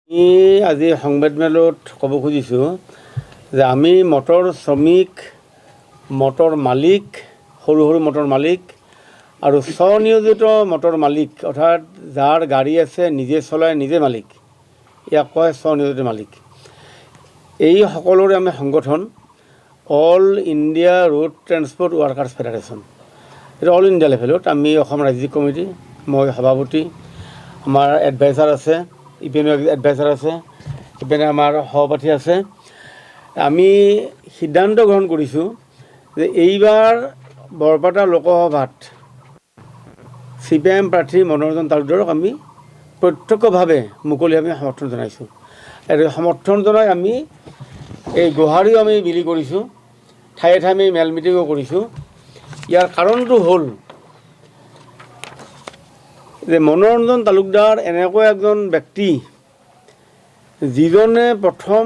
আজি সংবাদমেলত ক'ব খুজিছোঁ যে আমি মটৰ শ্ৰমিক, মটৰ মালিক, সৰু সৰু মটৰ মালিক আৰু স্বনিয়োজিত মটৰ মালিক অৰ্থাৎ যাৰ গাড়ী আছে নিজে চলাই নিজে মালিক, ইয়াক কয় স্বনিয়োজিত মালিক। এই সকলোৰে আমি সংগঠন all India road transport workers federation. এইটো অল ইণ্ডিয়া লেভেলত আমি অসম ৰাজ্যিক কমিটি, মই সভাপতি, আমাৰ এডভাইজাৰ আছে, ইপিনে এডভাইজাৰ আছে, ইপিনে আমাৰ সভাপতি আছে। আমি সিদ্ধান্ত গ্ৰহণ কৰিছোঁ যে এইবাৰ বৰপেটা লোকসভাত CPIM প্ৰাৰ্থী মনোৰঞ্জন তালুকদাৰক আমি প্ৰত্যক্ষভাৱে মুকলিভাৱে সমৰ্থন জনাইছোঁ। আৰু সমৰ্থন জনাই আমি এই গোহাৰিও আমি বিলি কৰিছোঁ, ঠায়ে ঠায়ে আমি মেল মিটিঙো কৰিছোঁ। ইয়াৰ কাৰণটো হ'ল যে মনোৰঞ্জন তালুকদাৰ এনেকুৱা এজন ব্যক্তি যিজনে প্ৰথম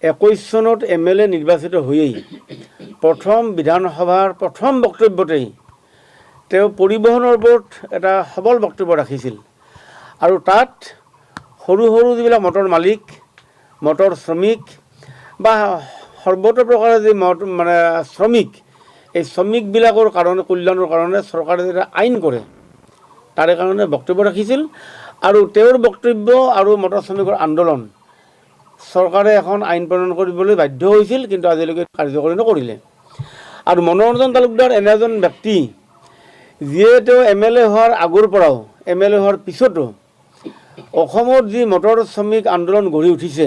21 চনত MLA নিৰ্বাচিত হৈয়েই প্ৰথম বিধানসভাৰ প্ৰথম বক্তব্যতেই তেওঁ পৰিবহণৰ ওপৰত এটা সবল বক্তব্য ৰাখিছিল। আৰু তাত সৰু সৰু যিবিলাক মটৰ মালিক, মটৰ শ্ৰমিক বা সৰ্বত্ৰ প্ৰকাৰে যি শ্ৰমিক, এই শ্ৰমিকবিলাকৰ কাৰণে কল্যাণৰ কাৰণে চৰকাৰে যেতিয়া আইন কৰে তাৰে কাৰণে বক্তব্য ৰাখিছিল। আৰু তেওঁৰ বক্তব্য আৰু মটৰ শ্ৰমিকৰ আন্দোলন চৰকাৰে এখন আইন প্ৰণয়ন কৰিবলৈ বাধ্য হৈছিল, কিন্তু আজিলৈকে কাৰ্যকৰী নকৰিলে। আৰু মনোৰঞ্জন তালুকদাৰ এনে এজন ব্যক্তি যিয়ে তেওঁ MLA হোৱাৰ আগৰ পৰাও, MLA হোৱাৰ পিছতো অসমত যি মটৰ শ্ৰমিক আন্দোলন গঢ়ি উঠিছে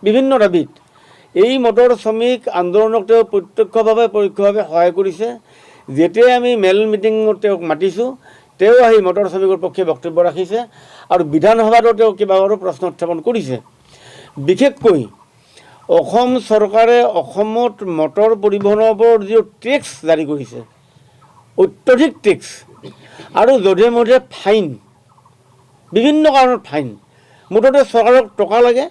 বিভিন্ন দাবীত, এই মটৰ শ্ৰমিক আন্দোলনক তেওঁ প্ৰত্যক্ষভাৱে পৰোক্ষভাৱে সহায় কৰিছে। যেতিয়াই আমি মেল মিটিঙত তেওঁক মাতিছোঁ তেওঁ আহি মটৰ শ্ৰমিকৰ পক্ষে বক্তব্য ৰাখিছে আৰু বিধানসভাতো তেওঁ কেইবাবাৰো প্ৰশ্ন উত্থাপন কৰিছে। বিশেষকৈ অসম চৰকাৰে অসমত মটৰ পৰিবহণৰ ওপৰত যি টেক্স জাৰি কৰিছে, অত্যধিক টেক্স আৰু যধে মধে ফাইন, বিভিন্ন কাৰণত ফাইন, মুঠতে চৰকাৰক টকা লাগে,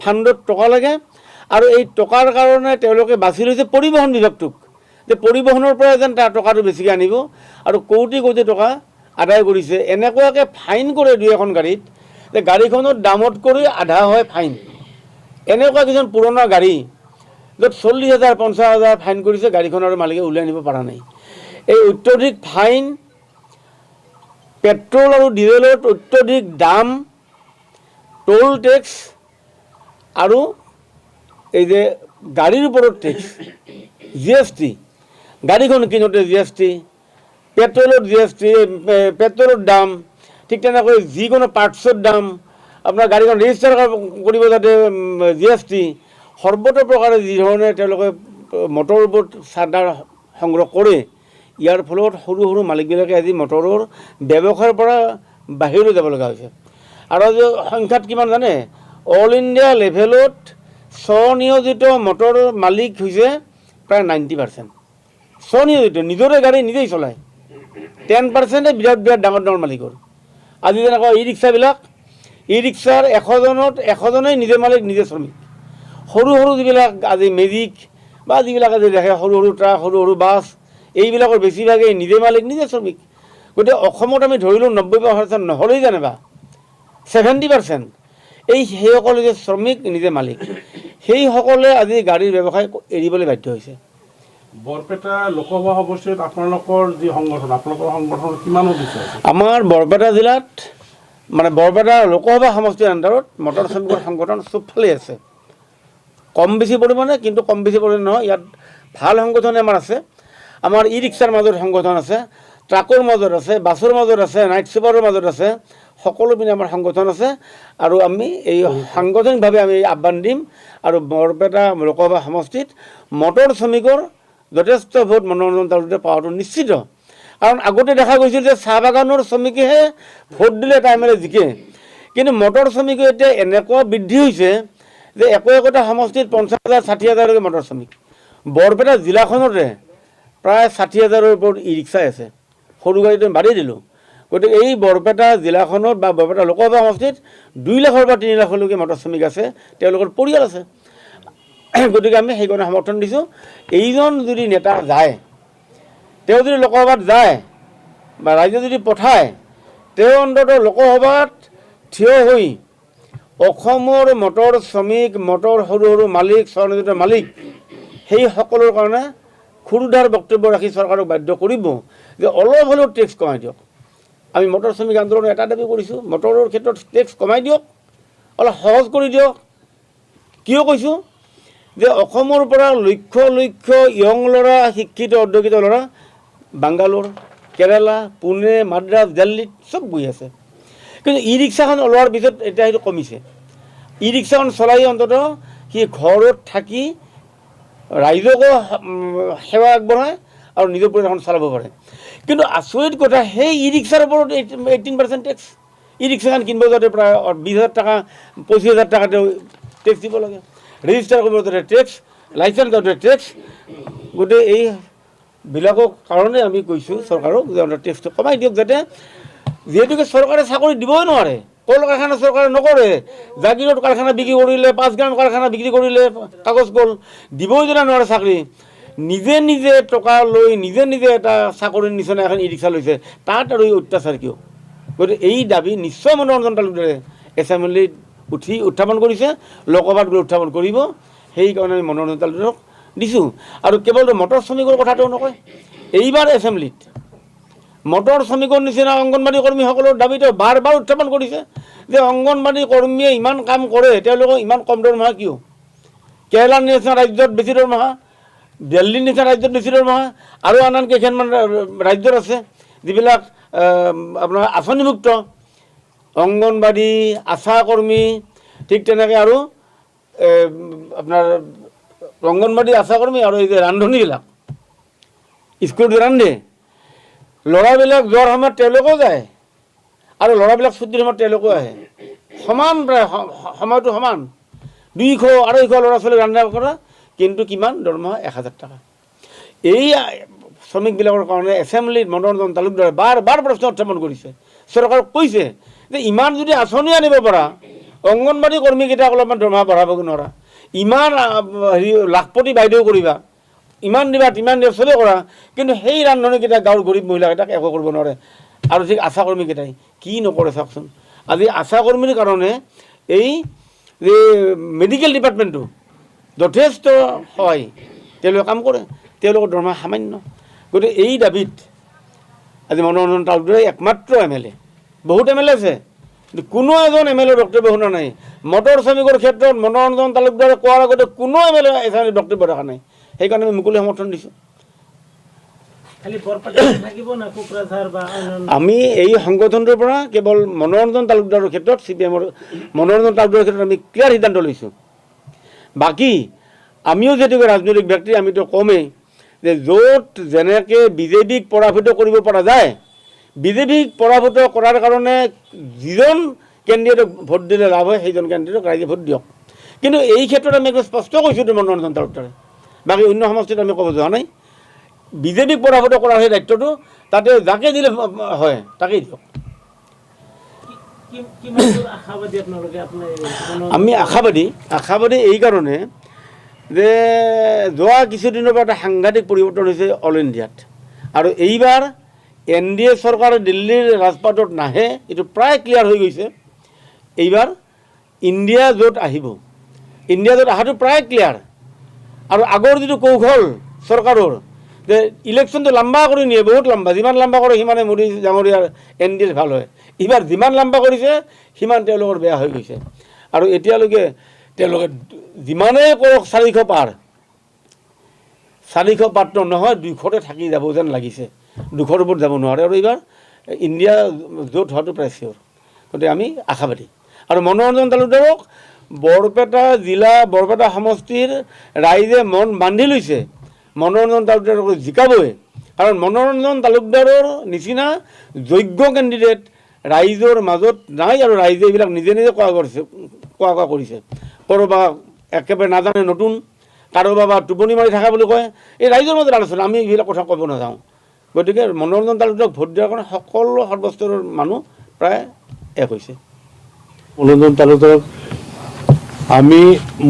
ফাণ্ডত টকা লাগে। আৰু এই টকাৰ কাৰণে তেওঁলোকে বাছি লৈছে পৰিবহণ বিভাগটোক, যে পৰিবহণৰ পৰা যেন তাৰ টকাটো বেছিকৈ আনিব আৰু কোটি কোটি টকা আদায় কৰিছে। এনেকুৱাকৈ ফাইন কৰে দুই এখন গাড়ীত যে গাড়ীখনৰ দামত কৰি আধা হয় ফাইন। এনেকুৱা কিছুমান পুৰণা গাড়ী য'ত 40,000 50,000 ফাইন কৰিছে, গাড়ীখনৰ মালিকে উলিয়াই আনিব পৰা নাই। এই অত্যধিক ফাইন, পেট্ৰল আৰু ডিজেলত অত্যধিক দাম, টোল টেক্স আৰু এই যে গাড়ীৰ ওপৰত টেক্স, GST, গাড়ীখন কিনোতে GST, পেট্ৰলত GST, পেট্ৰলৰ দাম, ঠিক তেনেকৈ যিকোনো পাৰ্টছৰ দাম, আপোনাৰ গাড়ীখন ৰেজিষ্টাৰ কৰিব যাতে GST, সৰ্বত্ৰ প্ৰকাৰে যি ধৰণে তেওঁলোকে মটৰৰ ওপৰত চাঁদা সংগ্ৰহ কৰে, ইয়াৰ ফলত সৰু সৰু মালিকবিলাকে আজি মটৰৰ ব্যৱসায়ৰ পৰা বাহিৰলৈ যাব লগা হৈছে। আৰু আজি সংখ্যাত কিমান জানে? অল ইণ্ডিয়া লেভেলত স্বনিয়োজিত মটৰ মালিক হৈছে প্ৰায় 90%। স্বনিয়োজিত, নিজৰে গাড়ী নিজেই চলায়। 10%হে বিৰাট বিৰাট ডাঙৰ ডাঙৰ মালিকৰ। আজি যেনেকুৱা ই ৰিক্সাবিলাক, ই ৰিক্সাৰ 100জনেই নিজে মালিক, নিজে শ্ৰমিক। সৰু সৰু যিবিলাক আজি মেজিক বা যিবিলাক আজি দেখে সৰু সৰু ট্ৰাক, সৰু সৰু বাছ, এইবিলাকৰ বেছিভাগেই নিজে মালিক, নিজে শ্ৰমিক। গতিকে অসমত আমি ধৰিলোঁ 90% নহ'লেই যেনিবা 70%, সেইসকলে যে শ্ৰমিক নিজে মালিক, সেইসকলে আজি গাড়ীৰ ব্যৱসায় এৰিবলৈ বাধ্য হৈছে। বৰপেটা লোকসভা সমষ্টিত আপোনালোকৰ যি সংগঠন, আপোনালোকৰ সংগঠন কিমান সদস্য আছে? আমাৰ বৰপেটা জিলাত বৰপেটা লোকসভা সমষ্টিৰ আণ্ডাৰত মটৰ শ্ৰমিকৰ সংগঠন চবফালে আছে, কম বেছি পৰিমাণে, কিন্তু কম বেছি পৰিমাণে নহয়। ইয়াত ভাল সংগঠনে আমাৰ আছে। আমাৰ ই ৰিক্সাৰ মাজত সংগঠন আছে, ট্ৰাকৰ মাজত আছে, বাছৰ মাজত আছে, নাইট চুপাৰৰ মাজত আছে, সকলো পিনে আমাৰ সংগঠন আছে। আৰু আমি এই সাংগঠনিকভাৱে আমি আহ্বান দিম আৰু বৰপেটা লোকসভা সমষ্টিত মটৰ শ্ৰমিকৰ যথেষ্ট ভোট মনোৰঞ্জন তালুকদাৰে পোৱাটো নিশ্চিত। কাৰণ আগতে দেখা গৈছিল যে চাহ বাগানৰ শ্ৰমিকেহে ভোট দিলে এটা MLA জিকে, কিন্তু মটৰ শ্ৰমিকে এতিয়া এনেকুৱা বৃদ্ধি হৈছে যে একোটা সমষ্টিত 50,000 60,000লৈকে মটৰ শ্ৰমিক। বৰপেটা জিলাখনতে প্ৰায় 60,000ৰ ওপৰত ই ৰিক্সাই আছে, সৰু গাড়ীটো বাদেই দিলোঁ। গতিকে এই বৰপেটা জিলাখনত বা বৰপেটা লোকসভা সমষ্টিত 2 লাখৰ পৰা 3 লাখলৈকে মটৰ শ্ৰমিক আছে, তেওঁলোকৰ পৰিয়াল আছে। গতিকে আমি সেইকাৰণে সমৰ্থন দিছোঁ। এইজন যদি নেতা যায়, তেওঁ যদি লোকসভাত যায় বা ৰাইজে যদি পঠায়, তেওঁ অন্ততঃ লোকসভাত থিয় হৈ অসমৰ মটৰ শ্ৰমিক, মটৰ সৰু সৰু মালিক, স্বনিয়োজিত মালিক সেইসকলৰ কাৰণে ক্ষুৰধাৰ বক্তব্য ৰাখি চৰকাৰক বাধ্য কৰিব যে অলপ হ'লেও টেক্স কমাই দিয়ক। আমি মটৰ শ্ৰমিক আন্দোলনৰ এটা দাবী কৰিছোঁ, মটৰৰ ক্ষেত্ৰত টেক্স কমাই দিয়ক, অলপ সহজ কৰি দিয়ক। কিয় কৈছোঁ যে অসমৰ পৰা লক্ষ লক্ষ য়ং ল'ৰা, শিক্ষিত উদ্যোগিত ল'ৰা বাংগালোৰ, কেৰালা, পুনে, মাদ্ৰাছ, দিল্লীত চব গৈ আছে। কিন্তু ই ৰিক্সাখন ওলোৱাৰ পিছত এতিয়া সেইটো কমিছে। ই ৰিক্সাখন চলাই অন্ততঃ সি ঘৰত থাকি ৰাইজকো সেৱা আগবঢ়ায় আৰু নিজৰ পৰিয়ালখন চলাব পাৰে। কিন্তু আচৰিত কথা, সেই ই ৰিক্সাৰ ওপৰত 18% টেক্স। ই ৰিক্সাখন কিনিব যাওঁতে প্ৰায় 20,000 টকা, 25,000 টকা তেওঁ টেক্স দিব লাগে। ৰেজিষ্টাৰ কৰিব যাওঁতে টেক্স, লাইচেঞ্চ যাওঁতে টেক্স। গতিকে এইবিলাকৰ কাৰণে আমি কৈছোঁ চৰকাৰক যে টেক্সটো কমাই দিয়ক, যাতে যিহেতুকে চৰকাৰে চাকৰি দিবই নোৱাৰে। কল কাৰখানা চৰকাৰে নকৰে, জাগিৰোড কাৰখানা বিক্ৰী কৰিলে, 5 গ্ৰাম কাৰখানা বিক্ৰী কৰিলে, কাগজ কল দিবই যদি নোৱাৰে চাকৰি। নিজে নিজে টকা লৈ নিজে নিজে এটা চাকৰিৰ নিচিনা এখন ই ৰিক্সা লৈছে, তাত আৰু এই অত্যাচাৰ কিয়? গতিকে এই দাবী নিশ্চয় মনোৰঞ্জন তালুকদাৰে এছেম্বলিত উত্থাপন কৰিছে, লোকসভাত গৈ উত্থাপন কৰিব। সেইকাৰণে আমি মনোৰঞ্জন তালুকদাৰক দিছোঁ। আৰু কেৱল মটৰ শ্ৰমিকৰ কথাটো নকয়, এইবাৰ এছেম্বলিত মটৰ শ্ৰমিকৰ নিচিনা অংগনবাড়ী কৰ্মীসকলৰ দাবীটো বাৰ বাৰ উত্থাপন কৰিছে যে অংগনবাড়ী কৰ্মীয়ে ইমান কাম কৰে, তেওঁলোকক ইমান কম দৰমহা কিয়? কেৰালাৰ নিচিনা ৰাজ্যত বেছি দৰমহা, দিল্লীৰ নিচিনা ৰাজ্যত বেছি দৰমহা, আৰু আন কেইখনমান ৰাজ্যত আছে যিবিলাক আপোনাৰ আঁচনিভুক্ত অংগনবাড়ী, আশা কৰ্মী, ঠিক তেনেকৈ আৰু আপোনাৰ অংগনবাড়ী, আশা কৰ্মী আৰু এই যে ৰান্ধনীবিলাক স্কুলত ৰান্ধে, ল'ৰাবিলাক যোৱাৰ সময়ত তেওঁলোকেও যায় আৰু ল'ৰাবিলাক ছুটিৰ সময়ত তেওঁলোকেও আহে। সমান, প্ৰায় সময়টো সমান। 200-250 ল'ৰা ছোৱালী ৰান্ধা কৰা, কিন্তু কিমান দৰমহা? 1,000 টকা। এই শ্ৰমিকবিলাকৰ কাৰণে এছেম্বলিত মনোৰঞ্জন তালুকদাৰে বাৰ বাৰ প্ৰশ্ন উত্থাপন কৰিছে। চৰকাৰক কৈছে যে ইমান যদি আঁচনি আনিব পাৰা, অংগনবাড়ী কৰ্মীকেইটাক অলপমান দৰমহা বঢ়াব নোৱাৰা, ইমান লাখপতি বাইদেউ কৰিবা, ইমান দিবা তিমান দিবা চবেই কৰা, কিন্তু সেই ৰান্ধনীকেইটা গাঁৱৰ গৰীব মহিলাকেইটাক একো কৰিব নোৱাৰে। আৰু ঠিক আশা কৰ্মীকেইটাই কি নকৰে চাওকচোন। আজি আশা কৰ্মীৰ কাৰণে এই যে মেডিকেল ডিপাৰ্টমেণ্টটো যথেষ্ট সহায়, তেওঁলোকে কাম কৰে, তেওঁলোকৰ দৰমহা সামান্য। গতিকে এই দাবীত আজি মনোৰঞ্জন তালুকদাৰে একমাত্ৰ MLA, বহুত MLA আছে, কিন্তু কোনো এজন MLA বক্তব্য শুনা নাই। মটৰ শ্ৰমিকৰ ক্ষেত্ৰত মনোৰঞ্জন তালুকদাৰে কোৱাৰ আগতে কোনো MLA এছেম্বলিত বক্তব্য ৰখা নাই। সেইকাৰণে আমি মুকলি সমৰ্থন দিছোঁ। আমি এই সংগঠনটোৰ পৰা কেৱল মনোৰঞ্জন তালুকদাৰৰ ক্ষেত্ৰত, CPM-ৰ মনোৰঞ্জন তালুকদাৰৰ ক্ষেত্ৰত আমি ক্লিয়াৰ সিদ্ধান্ত লৈছোঁ। বাকী আমিও যিহেতুকে ৰাজনৈতিক ব্যক্তি, আমিতো কমেই যে য'ত যেনেকৈ বিজেপিক পৰাভূত কৰিব পৰা যায়, বিজেপিক পৰাভূত কৰাৰ কাৰণে যিজন কেণ্ডিডেটক ভোট দিলে লাভ হয়, সেইজন কেণ্ডিডেটক ৰাইজে ভোট দিয়ক। কিন্তু এই ক্ষেত্ৰত আমি একদম স্পষ্ট কৈছোঁ মনোৰঞ্জন তালুকদাৰে, বাকী অন্য সমষ্টিত আমি ক'ব যোৱা নাই। বিজেপিক পৰাভূত কৰাৰ সেই দায়িত্বটো তাতে যাকে দিলে হয় তাকেই দিয়ক। আমি আশাবাদী এইকাৰণে যে যোৱা কিছুদিনৰ পৰা এটা সাংঘাতিক পৰিৱৰ্তন হৈছে অল ইণ্ডিয়াত। আৰু এইবাৰ NDA চৰকাৰ দিল্লীৰ ৰাজপাটত নাহে, এইটো প্ৰায় ক্লিয়াৰ হৈ গৈছে। এইবাৰ ইণ্ডিয়া জোট আহিব, ইণ্ডিয়া জোট অহাটো প্ৰায় ক্লিয়াৰ। আৰু আগৰ যিটো কৌশল চৰকাৰৰ যে ইলেকশ্যনটো লম্বা কৰি নিয়ে, বহুত লম্বা, যিমান লম্বা কৰে সিমানে মোদী ডাঙৰীয়াৰ NDA ভাল হয়। এইবাৰ যিমান লম্বা কৰিছে সিমান তেওঁলোকৰ বেয়া হৈ গৈছে। আৰু এতিয়ালৈকে তেওঁলোকে যিমানেই কৰক 400 পাৰ, 400 পাৰটো নহয় 200তে থাকি যাব যেন লাগিছে, 200ৰ ওপৰত যাব নোৱাৰে। আৰু এইবাৰ ইণ্ডিয়া জোট হোৱাটো প্ৰায় চিয়ৰ। গতিকে আমি আশাবাদী। আৰু মনোৰঞ্জন তালুকদাৰক বৰপেটা জিলা, বৰপেটা সমষ্টিৰ ৰাইজে মন বান্ধি লৈছে, মনোৰঞ্জন তালুকদাৰক জিকাবই। কাৰণ মনোৰঞ্জন তালুকদাৰৰ নিচিনা যোগ্য কেণ্ডিডেট ৰাইজৰ মাজত নাই, আৰু ৰাইজে এইবিলাক নিজে নিজে কোৱা কৰিছে। কাৰোবাৰ একেবাৰে নাজানে নতুন, কাৰোবাৰ বা টোপনি মাৰি থকা বুলি কয়, এই ৰাইজৰ মাজত আলোচনা, আমি এইবিলাক কথা ক'ব নাযাওঁ। গতিকে মনোৰঞ্জন তালুকদাৰক ভোট দিয়াৰ কাৰণে সকলো সৰ্বস্তৰৰ মানুহ প্ৰায় এক হৈছে। মনোৰঞ্জন তালুকদাৰক আমি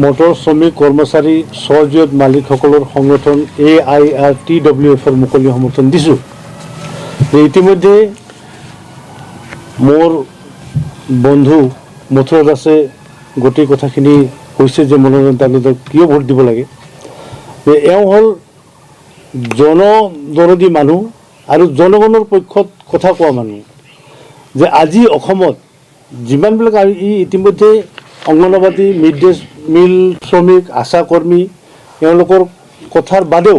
মটৰ শ্ৰমিক কৰ্মচাৰী স্বজীয়ত মালিকসকলৰ সংগঠন AIRTWF-ৰ মুকলি সমৰ্থন দিছোঁ। ইতিমধ্যে মোৰ বন্ধু মথুৰা দাসে গোটেই কথাখিনি কৈছে যে মনোৰঞ্জন তালুকদাৰক কিয় ভোট দিব লাগে। এওঁ হ'ল জনদৰদী মানুহ আৰু জনগণৰ পক্ষত কথা কোৱা মানুহ। যে আজি অসমত যিমানবিলাক ইতিমধ্যে অংগনবাদী, মিড ডে মিল শ্ৰমিক, আশা কৰ্মী, এওঁলোকৰ কথাৰ বাদেও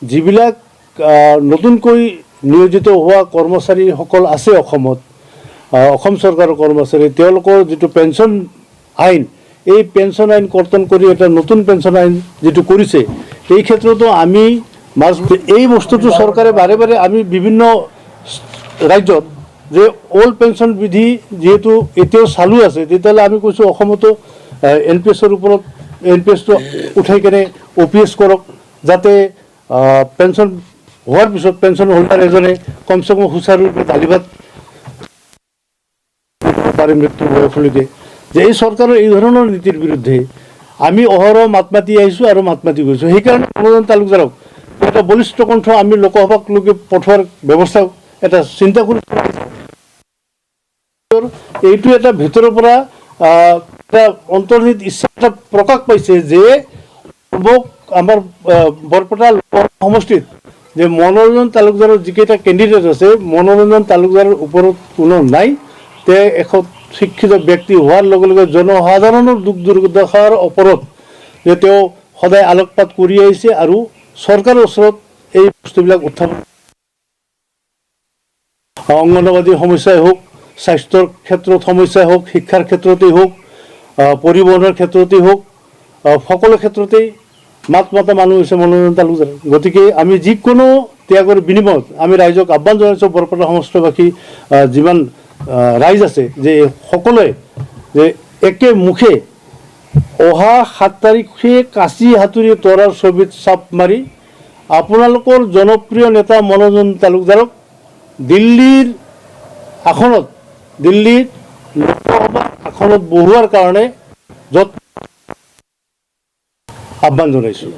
যিবিলাক নতুনকৈ নিয়োজিত হোৱা কৰ্মচাৰীসকল আছে অসমত, অসম চৰকাৰৰ কৰ্মচাৰী, তেওঁলোকৰ যিটো পেঞ্চন আইন, এই পেঞ্চন আইন কৰ্তন কৰি এটা নতুন পেঞ্চন আইন যিটো কৰিছে, এই ক্ষেত্ৰতো আমি এই বস্তুটো চৰকাৰে বাৰে বাৰে আমি বিভিন্ন ৰাজ্যত যে অল্ড পেঞ্চন বিধি যিহেতু এতিয়াও চালু আছে, তেতিয়াহ'লে আমি কৈছোঁ অসমতো NPS-ৰ ওপৰত NPS-টো উঠাই কেনে OPS কৰক, যাতে পেঞ্চন হোৱাৰ পিছত পেঞ্চন হোল্ডাৰ এজনে কমচে কম সুচাৰুৰূপে দালি ভাত পাৰে মৃত্যুৰ বয়সলৈকে। যে এই চৰকাৰৰ এই ধৰণৰ নীতিৰ বিৰুদ্ধে আমি অহৰহ মাত মাতি আহিছোঁ আৰু মাত মাতি গৈছোঁ। সেইকাৰণে মনোৰঞ্জন তালুকদাৰক এটা বলিষ্ঠ কণ্ঠ আমি লোকসভালৈকে পঠোৱাৰ ব্যৱস্থা এটা চিন্তা কৰিছোঁ। এইটো এটা ভিতৰৰ পৰা এটা অন্তৰ্নিহিত ইচ্ছা এটা প্ৰকাশ পাইছে যে আমাৰ বৰপেটা সমষ্টিত যে মনোৰঞ্জন তালুকদাৰৰ যিকেইটা কেণ্ডিডেট আছে, মনোৰঞ্জন তালুকদাৰৰ ওপৰত কোনো নাই। তেওঁ এখন শিক্ষিত ব্যক্তি হোৱাৰ লগে লগে জনসাধাৰণৰ দুখ দুৰ্দশাৰ ওপৰত যে তেওঁ সদায় আলোকপাত কৰি আহিছে আৰু চৰকাৰৰ ওচৰত এই বস্তুবিলাক উত্থাপন, অংগনবাদীৰ সমস্যাই হওক, স্বাস্থ্যৰ ক্ষেত্ৰত সমস্যাই হওক, শিক্ষাৰ ক্ষেত্ৰতেই হওক, পৰিবহণৰ ক্ষেত্ৰতেই হওক, সকলো ক্ষেত্ৰতেই মাত মতা মানুহ হৈছে মনোৰঞ্জন তালুকদাৰ। গতিকে আমি যিকোনো ত্যাগৰ বিনিময়ত আমি ৰাইজক আহ্বান জনাইছোঁ, বৰপেটা সমষ্টিবাসী যিমান ৰাইজ আছে, যে সকলোৱে যে একে মুখে অহা 7 তাৰিখে কাঁচি হাতুৰি তৰাৰ ছবিত চাপ মাৰি আপোনালোকৰ জনপ্ৰিয় নেতা মনোৰঞ্জন তালুকদাৰক দিল্লীৰ আসনত, দিল্লীৰ লোকসভা আসনত বহোৱাৰ কাৰণে য'ত আহ্বান জনাইছোঁ।